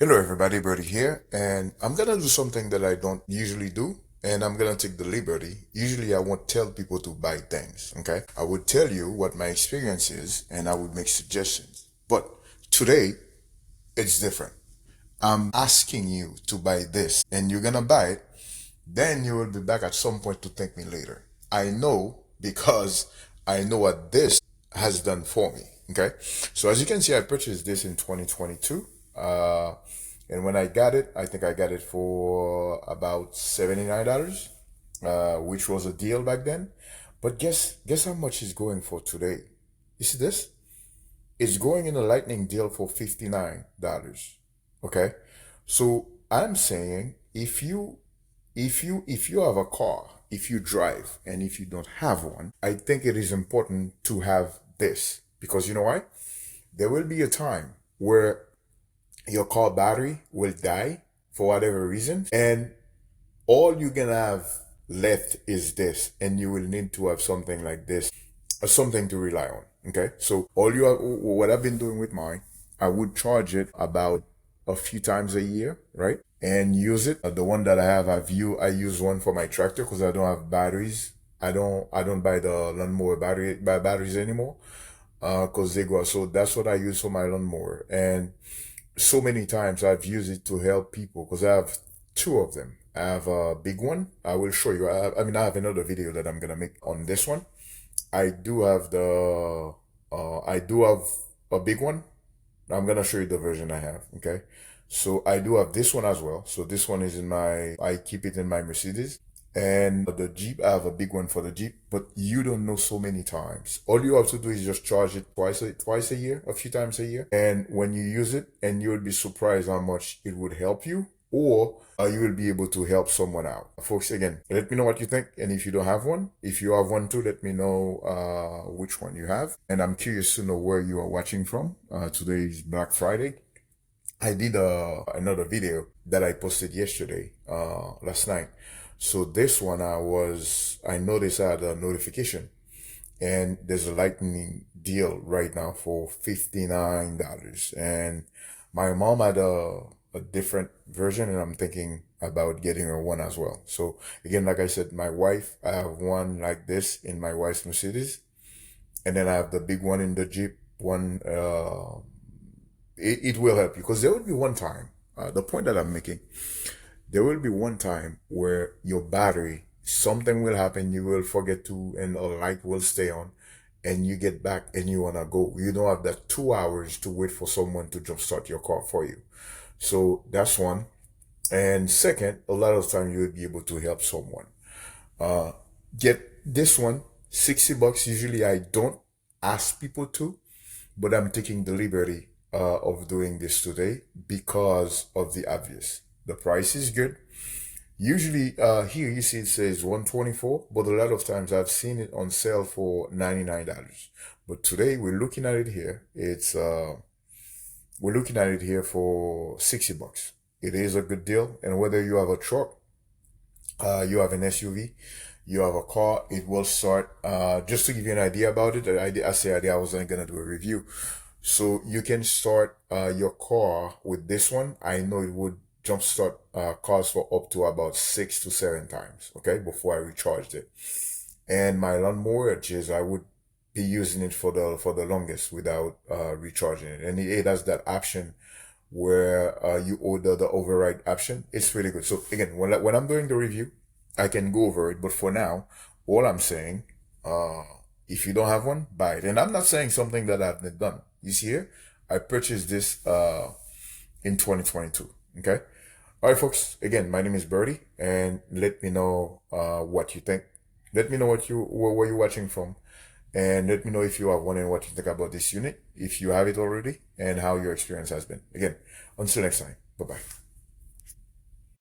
Hello everybody, Birdie here, and I'm gonna do something that I don't usually do, and I'm gonna take the liberty. Usually I won't tell people to buy things, okay? I would tell you what my experience is, and I would make suggestions. But today, it's different. I'm asking you to buy this, and you're gonna buy it, then you will be back at some point to thank me later. I know because I know what this has done for me. Okay. So as you can see, I purchased this in 2022. And when I got it, I think I got it for about $79, which was a deal back then. But guess how much it's going for today? You see this? It's going in a lightning deal for $59. Okay. So I'm saying if you have a car, if you drive, and if you don't have one, I think it is important to have this because you know why? There will be a time where your car battery will die for whatever reason, and all you can have left is this, and you will need to have something like this, something to rely on. Okay, so all you have, what I've been doing with mine, I would charge it about a few times a year, right? And use it. The one that I have, I use one for my tractor because I don't have batteries. I don't buy the lawnmower batteries anymore, because they go. So that's what I use for my lawnmower. And so many times I've used it to help people because I have two of them. I have a big one. I will show you. I have another video that I'm gonna make on this one. I do have a big one. I'm gonna show you the version I have. Okay. So I do have this one as well. So this one is I keep it in my Mercedes. And the Jeep, I have a big one for the Jeep, but you don't know so many times. All you have to do is just charge it twice a year, a few times a year. And when you use it, and you'll be surprised how much it would help you, or you will be able to help someone out. Folks, again, let me know what you think. And if you don't have one, if you have one too, let me know which one you have. And I'm curious to know where you are watching from. Today is Black Friday. I did another video that I posted yesterday, last night. So this one I noticed I had a notification, and there's a lightning deal right now for $59. And my mom had a different version, and I'm thinking about getting her one as well. So again, like I said, my wife, I have one like this in my wife's Mercedes, and then I have the big one in the Jeep one. It will help you because there will be one time, the point that I'm making, there will be one time where your battery, something will happen, you will forget to, and a light will stay on, and you get back and you want to go. You don't have that 2 hours to wait for someone to jumpstart your car for you. So that's one. And second, a lot of time you will be able to help someone. Uh, get this one, $60. Usually I don't ask people to, but I'm taking the liberty of doing this today because of the obvious. The price is good. Usually, here you see it says 124, but a lot of times I've seen it on sale for $99. But today we're looking at it here. We're looking at it here for $60. It is a good deal, and whether you have a truck, you have an SUV, you have a car, it will start. Just to give you an idea about it, I wasn't gonna do a review. So you can start your car with this one. I know it would jumpstart cars for up to about 6 to 7 times, okay, before I recharged it. And my lawnmower, which I would be using it for the longest without recharging it. And it has that option where you order the override option. It's really good. So again, when I'm doing the review, I can go over it. But for now, all I'm saying, uh, if you don't have one, buy it. And I'm not saying something that I've not done. You see here, I purchased this in 2022. Okay. All right, folks. Again, my name is Birdie, and let me know what you think. Let me know where you're watching from, and let me know if you have one and what you think about this unit, if you have it already, and how your experience has been. Again, until next time. Bye bye.